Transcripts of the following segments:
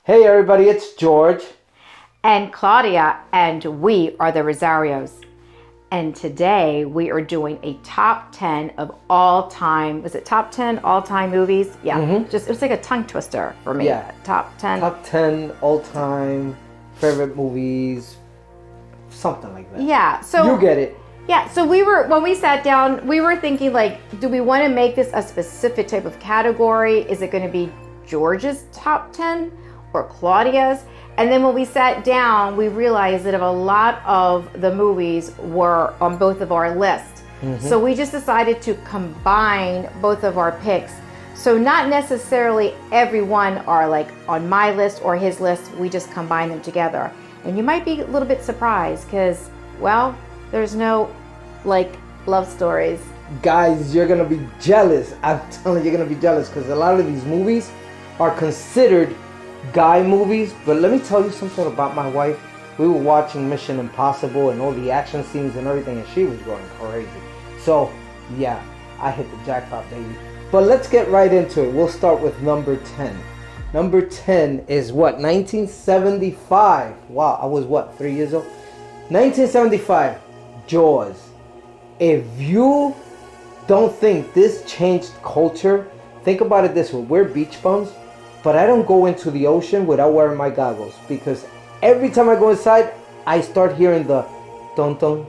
Hey everybody, it's George and Claudia, and we are the Rosarios. And today we are doing a top 10 of all time. Was it top 10 all time movies? Yeah. Just it was like a tongue twister for me. Yeah. Top 10. Top 10 all time favorite movies, something like that. Yeah. So you get it. Yeah. So when we sat down, we were thinking like, do we want to make this a specific type of category? Is it going to be George's top 10 or Claudia's? And then when we sat down, we realized that a lot of the movies were on both of our lists. So we just decided to combine both of our picks. So not necessarily everyone are like on my list or his list. We just combine them together. And you might be a little bit surprised because, well, there's no like love stories. Guys, you're going to be jealous. I'm telling you, you're going to be jealous because a lot of these movies are considered guy movies, but let me tell you something about my wife. We were watching Mission Impossible and all the action scenes and everything, and she was going crazy. So yeah, I hit the jackpot, baby. But let's get right into it. We'll start with number 10. Number 10 is what? 1975. Wow, I was what, 3 years old? 1975, Jaws. If you don't think this changed culture, think about it this way. We're beach bums, but I don't go into the ocean without wearing my goggles because every time I go inside, I start hearing the dun dun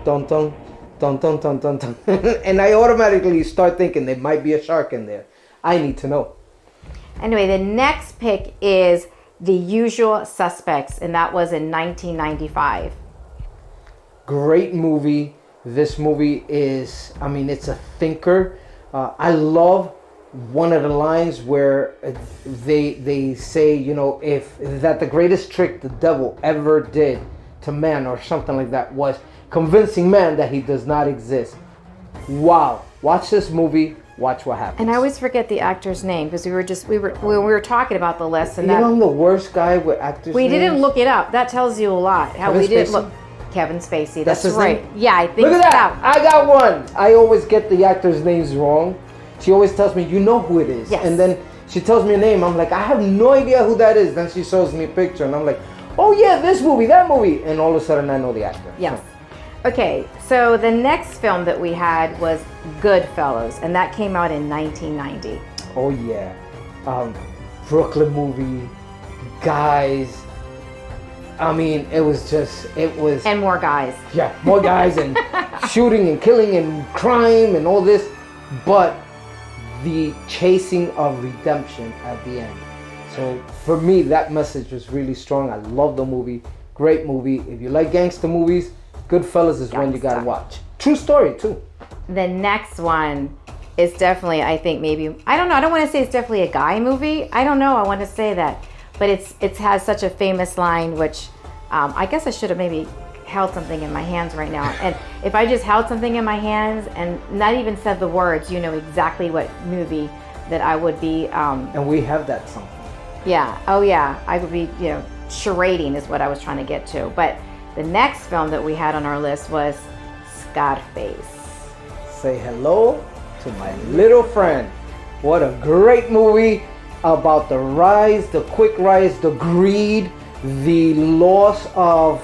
dun dun dun dun dun dun dun, and I automatically start thinking there might be a shark in there. I need to know. Anyway, the next pick is The Usual Suspects, and that was in 1995. Great movie. This movie is, I mean, it's a thinker. I love one of the lines where they say, you know, if that the greatest trick the devil ever did to man or something like that was convincing man that he does not exist. Wow. Watch this movie. Watch what happens. And I always forget the actor's name because we were talking about the list, and you know I'm the worst guy with actors. We didn't look it up. That tells you a lot. How we didn't look. Kevin Spacey. That's his right. name? Yeah, I think. Look at that. I got one. I always get the actors' names wrong. She always tells me, you know who it is. Yes. And then she tells me a name. I'm like, I have no idea who that is. Then she shows me a picture. And I'm like, oh, yeah, this movie, that movie. And all of a sudden, I know the actor. Yes. Okay, so the next film that we had was Goodfellas. And that came out in 1990. Oh, yeah. Brooklyn movie. Guys. I mean, it was. And more guys. Yeah, more guys and shooting and killing and crime and all this. But the chasing of redemption at the end. So for me, that message was really strong. I love the movie. Great movie. If you like gangster movies, Goodfellas is one you gotta watch. True story too. The next one is definitely, I think maybe, I don't know. I don't want to say it's definitely a guy movie. I don't know. I want to say that. But it has such a famous line, which I guess I should have maybe held something in my hands right now. And if I just held something in my hands and not even said the words, you know exactly what movie that I would be. And we have that something. Yeah. Oh, yeah. I would be, you know, charading is what I was trying to get to. But the next film that we had on our list was Scarface. Say hello to my little friend. What a great movie about the rise, the quick rise, the greed, the loss of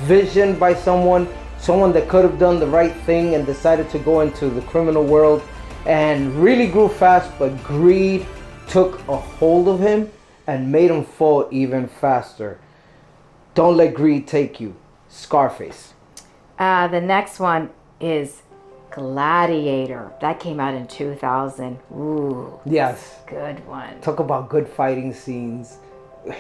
vision by someone that could have done the right thing and decided to go into the criminal world and really grew fast, but greed took a hold of him and made him fall even faster. Don't let greed take you. Scarface. The next one is Gladiator. That came out in 2000. Ooh. Yes. Good one. Talk about good fighting scenes,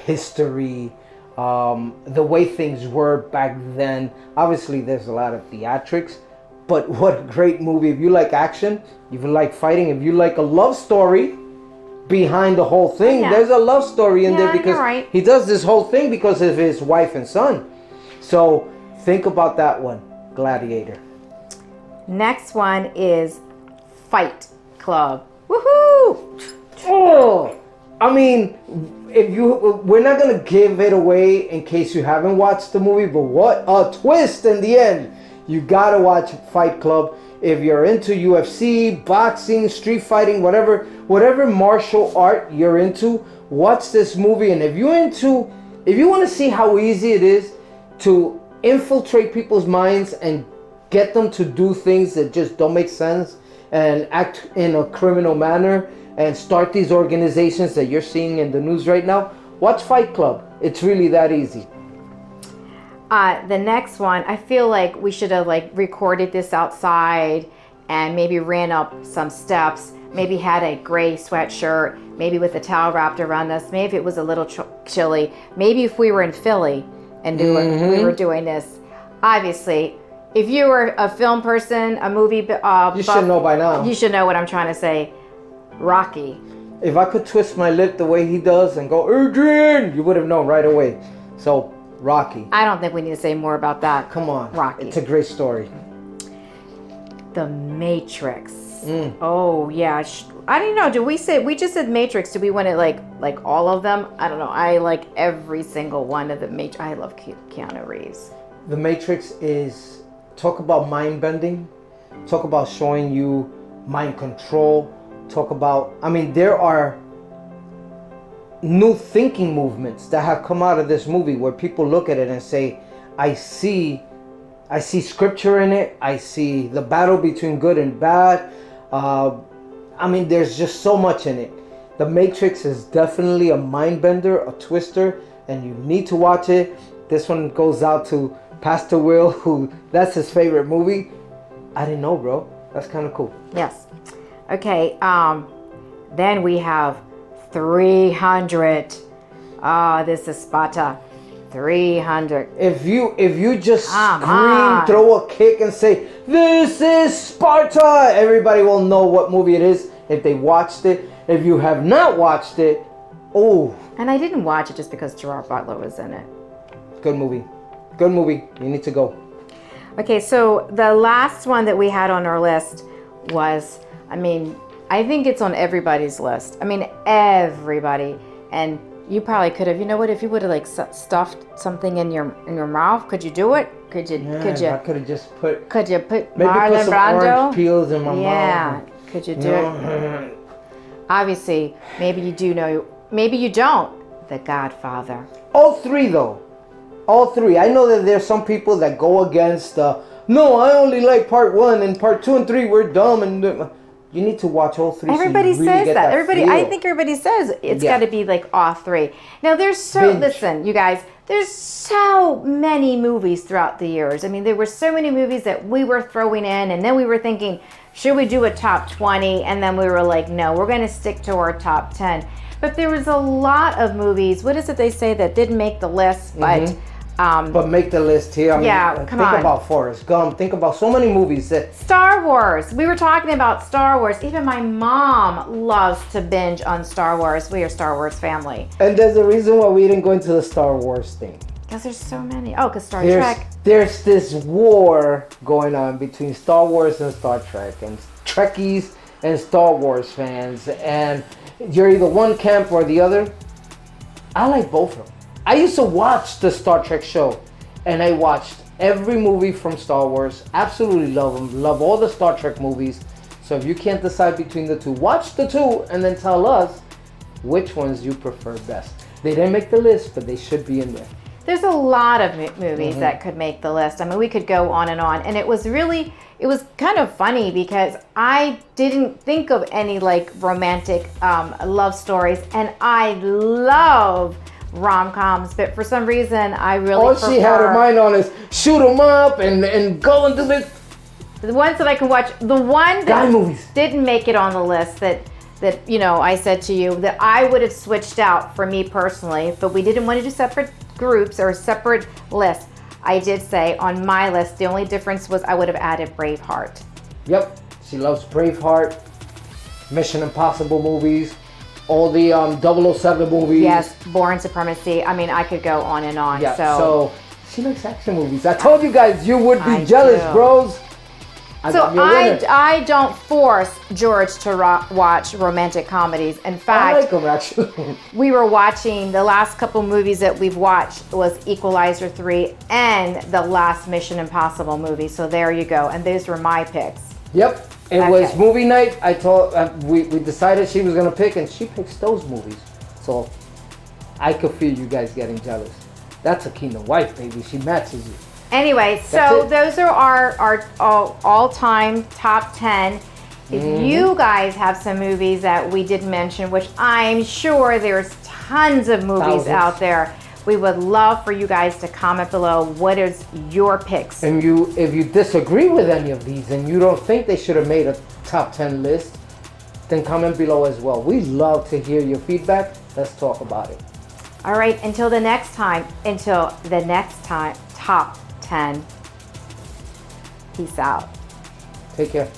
history, the way things were back then. Obviously, there's a lot of theatrics, but what a great movie. If you like action, if you like fighting, if you like a love story behind the whole thing, there's a love story in there because he does this whole thing because of his wife and son. So think about that one, Gladiator. Next one is Fight Club. Woohoo! Oh, I mean, we're not gonna give it away in case you haven't watched the movie, but what a twist in the end! You gotta watch Fight Club. If you're into UFC, boxing, street fighting, whatever martial art you're into, watch this movie. And if you want to see how easy it is to infiltrate people's minds and get them to do things that just don't make sense and act in a criminal manner and start these organizations that you're seeing in the news right now, watch Fight Club. It's really that easy. The next one, I feel like we should have like recorded this outside and maybe ran up some steps, maybe had a gray sweatshirt, maybe with a towel wrapped around us, maybe if it was a little chilly, maybe if we were in Philly and we were doing this. Obviously, if you were a film person, a movie you should know by now. You should know what I'm trying to say. Rocky. If I could twist my lip the way he does and go, Adrian, you would have known right away. So, Rocky. I don't think we need to say more about that. Come on. Rocky. It's a great story. The Matrix. Oh, yeah. I don't know. We just said Matrix. Do we want to like all of them? I don't know. I like every single one of the Matrix. I love Keanu Reeves. The Matrix is, talk about mind bending. Talk about showing you mind control. Talk about, there are new thinking movements that have come out of this movie where people look at it and say, I see scripture in it. I see the battle between good and bad. There's just so much in it. The Matrix is definitely a mind bender, a twister, and you need to watch it. This one goes out to Pastor Will, who that's his favorite movie. I didn't know, bro. That's kind of cool. Yes. Okay. Then we have 300. This is Sparta. 300. If you just scream, throw a kick, and say, "This is Sparta," everybody will know what movie it is if they watched it. If you have not watched it, And I didn't watch it just because Gerard Butler was in it. Good movie. Good movie. You need to go. Okay, so the last one that we had on our list was, I think it's on everybody's list. Everybody. And you probably could have, if you would have stuffed something in your mouth, could you do it? I could have just put. Could you put maybe Marlon put some Brando? Orange peels in my mouth. Yeah. Could you do it? Obviously, maybe you do know. Maybe you don't. The Godfather. All three though. All three. I know that there's some people that go against. No, I only like part 1 and part 2 and 3 were dumb and. You need to watch all three. Everybody so you really says that. I think everybody says it's got to be like all 3. Now listen, you guys, there's so many movies throughout the years. There were so many movies that we were throwing in, and then we were thinking, should we do a top 20? And then we were like, no, we're going to stick to our top 10. But there was a lot of movies. What is it they say that didn't make the list, but make the list here. Come on. Think about Forrest Gump. Think about so many movies that. Star Wars. We were talking about Star Wars. Even my mom loves to binge on Star Wars. We are a Star Wars family. And there's a reason why we didn't go into the Star Wars thing. Because there's so many. Oh, because Star Trek. There's this war going on between Star Wars and Star Trek, and Trekkies and Star Wars fans, and you're either one camp or the other. I like both of them. I used to watch the Star Trek show, and I watched every movie from Star Wars. Absolutely love them. Love all the Star Trek movies. So if you can't decide between the two, watch the two and then tell us which ones you prefer best. They didn't make the list, but they should be in there. There's a lot of movies that could make the list. We could go on. And it was kind of funny because I didn't think of any romantic love stories, and I love rom-coms, but for some reason I really all she had her mind on is shoot them up and go into this. The ones that I can watch, the one guy movies didn't make it on the list that I said to you that I would have switched out for me personally, but we didn't want to do separate groups or separate lists. I did say on my list the only difference was I would have added Braveheart. Yep, she loves Braveheart, Mission Impossible movies, all the 007 movies. Yes, Born Supremacy. I could go on and on. Yeah, so she likes action movies. I told you guys you would be jealous, bros. So You're winning. I don't force George to watch romantic comedies. In I fact, like them actually. we were watching the last couple movies that we've watched was Equalizer 3 and the last Mission Impossible movie. So there you go. And those were my picks. Yep. It was movie night. I told we decided she was gonna pick, and she picks those movies. So I could feel you guys getting jealous. That's a kingdom wife, baby. She matches you. Anyway, so those are our all-time top 10. If you guys have some movies that we didn't mention, which I'm sure there's tons of movies out there, we would love for you guys to comment below. What is your picks? And if you disagree with any of these and you don't think they should have made a top 10 list, then comment below as well. We love to hear your feedback. Let's talk about it. All right, until the next time, top 10. Peace out. Take care.